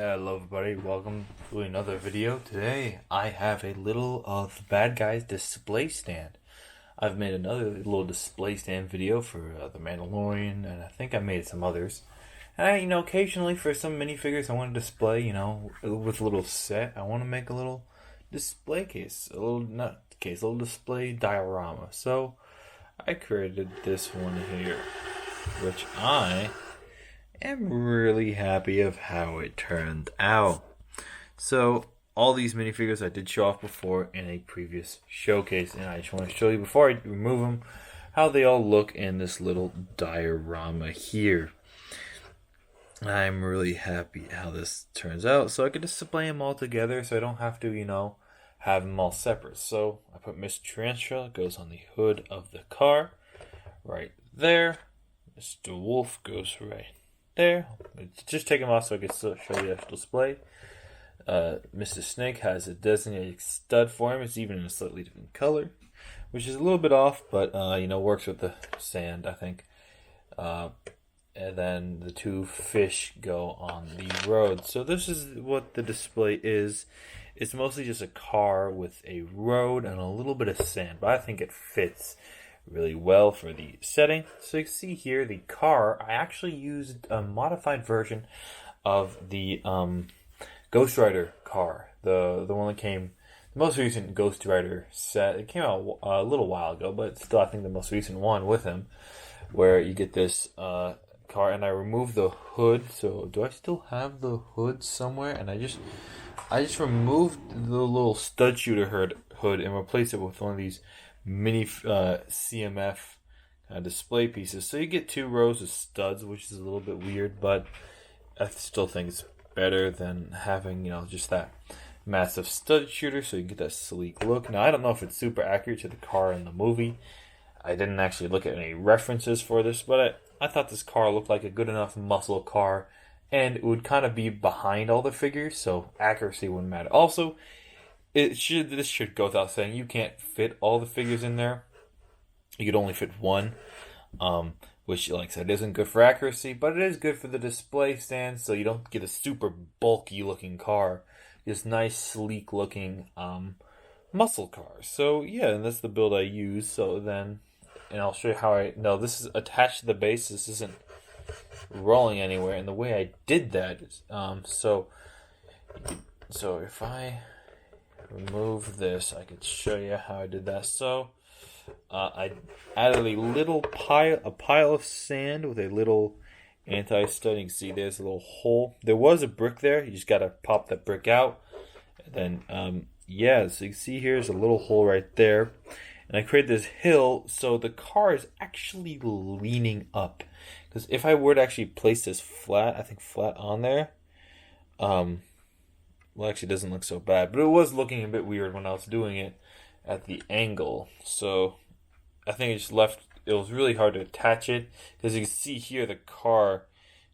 Hello everybody, welcome to another video. Today I have a little of the Bad Guys display stand. I've made another little display stand video for The Mandalorian, and I think I made some others. And occasionally for some minifigures I want to display, with a little set, I want to make a little display case, a little, not case, a little display diorama. So I created this one here, which I am really happy of how it turned out. So all these minifigures I did show off before in a previous showcase, and I just want to show you before I remove them how they all look in this little diorama here. I'm really happy how this turns out, so I could display them all together so I don't have to, have them all separate. So I put Miss Tarantula goes on the hood of the car right there. Mr. Wolf goes right there. Just take them off so I can still show you the actual display. Mr. Snake has a designated stud for him. It's even in a slightly different color, which is a little bit off, but works with the sand, I think. And then the two fish go on the road. So this is what the display is. It's mostly just a car with a road and a little bit of sand, but I think it fits really well for the setting. So you can see here the car, I actually used a modified version of the Ghost Rider car, the one that came, the most recent Ghost Rider set. It came out a little while ago, but it's still I think the most recent one with him, where you get this car, and I removed the hood. So do I still have the hood somewhere? And I just removed the little stud shooter hood and replaced it with one of these mini CMF display pieces. So you get two rows of studs, which is a little bit weird, but I still think it's better than having just that massive stud shooter, so you get that sleek look. Now I don't know if it's super accurate to the car in the movie. I didn't actually look at any references for this, but I thought this car looked like a good enough muscle car, and it would kind of be behind all the figures, so accuracy wouldn't matter. Also, this should go without saying, you can't fit all the figures in there. You could only fit one, which, like I said, isn't good for accuracy, but it is good for the display stand, so you don't get a super bulky looking car. Just nice, sleek looking muscle car. So yeah, and that's the build I use. And I'll show you how this is attached to the base. This isn't rolling anywhere, and the way I did that is, so if I remove this, I could show you how I did that. So I added a pile of sand with a little anti-stud. You can see there's a little hole. There was a brick there. You just gotta pop that brick out. And then so you can see here's a little hole right there. And I created this hill, so the car is actually leaning up. Because if I were to actually place this flat on there, actually it doesn't look so bad, but it was looking a bit weird when I was doing it at the angle. So I think it was really hard to attach it, because you can see here the car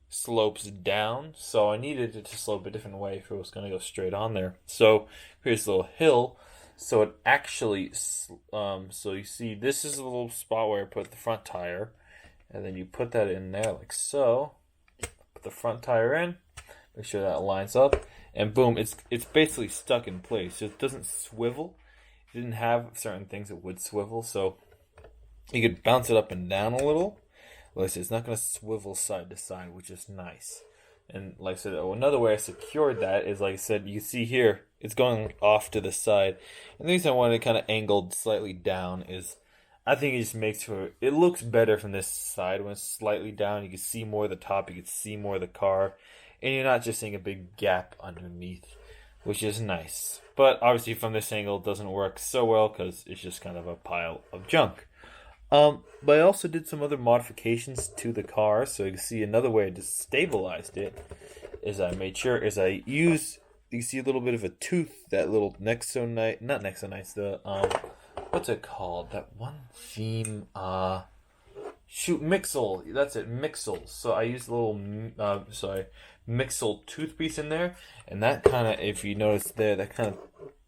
slopes down, so I needed it to slope a different way if it was going to go straight on there. So here's a little hill. So it actually, so you see this is a little spot where I put the front tire, and then you put that in there like so. Put the front tire in, make sure that lines up, and boom, it's basically stuck in place. So it doesn't swivel. It didn't have certain things that would swivel, so you could bounce it up and down a little. Like I said, it's not going to swivel side to side, which is nice. And like I said, another way I secured that is, like I said, you see here, it's going off to the side. And the reason I wanted it kind of angled slightly down is I think it just makes it looks better from this side when it's slightly down. You can see more of the top, you can see more of the car, and you're not just seeing a big gap underneath, which is nice. But obviously from this angle, it doesn't work so well because it's just kind of a pile of junk. But I also did some other modifications to the car, so you can see another way I just stabilized it is you see a little bit of a tooth, that little Nexonite, not Nexonites, what's it called? That one theme, Mixel, that's it, Mixel. So I used a little, Mixel toothpiece in there, and that kind of, if you notice there, that kind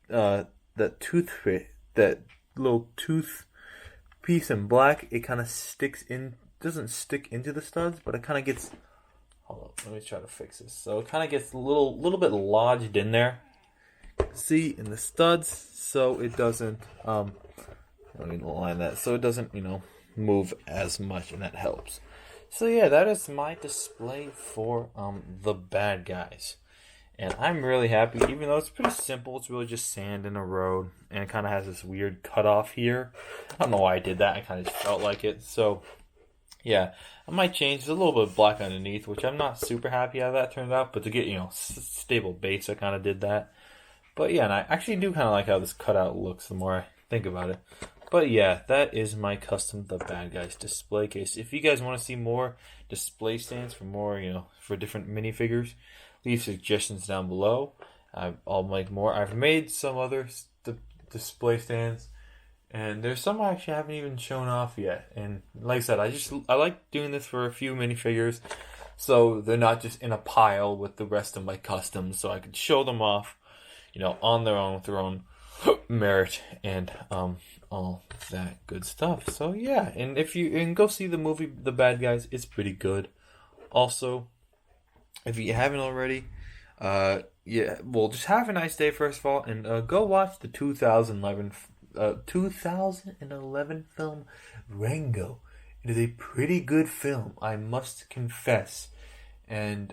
of, that little tooth piece in black, it kind of doesn't stick into the studs, but it kind of gets Hold up, let me try to fix this. So it kind of gets a little bit lodged in there. See, in the studs, so it doesn't I don't need to line that, so it doesn't move as much, and that helps. So yeah, that is my display for the bad guys. And I'm really happy, even though it's pretty simple. It's really just sand in a road, and it kind of has this weird cutoff here. I don't know why I did that. I kind of just felt like it. So, yeah, I might change. There's a little bit of black underneath, which I'm not super happy how that turned out. But to get, stable base, I kind of did that. But yeah, and I actually do kind of like how this cutout looks the more I think about it. But yeah, that is my custom The Bad Guys display case. If you guys want to see more display stands for more, for different minifigures, leave suggestions down below. I'll make more. I've made some other display stands, and there's some I actually haven't even shown off yet. And like I said, I like doing this for a few minifigures, so they're not just in a pile with the rest of my customs, so I can show them off, on their own with their own merit and all that good stuff. So yeah, and if you go see the movie The Bad Guys, it's pretty good. Also, if you haven't already, just have a nice day first of all, and go watch the 2011 film Rango. It is a pretty good film, I must confess. And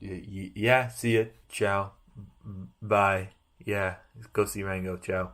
yeah, see ya, ciao, bye. Yeah, go see Rango, ciao.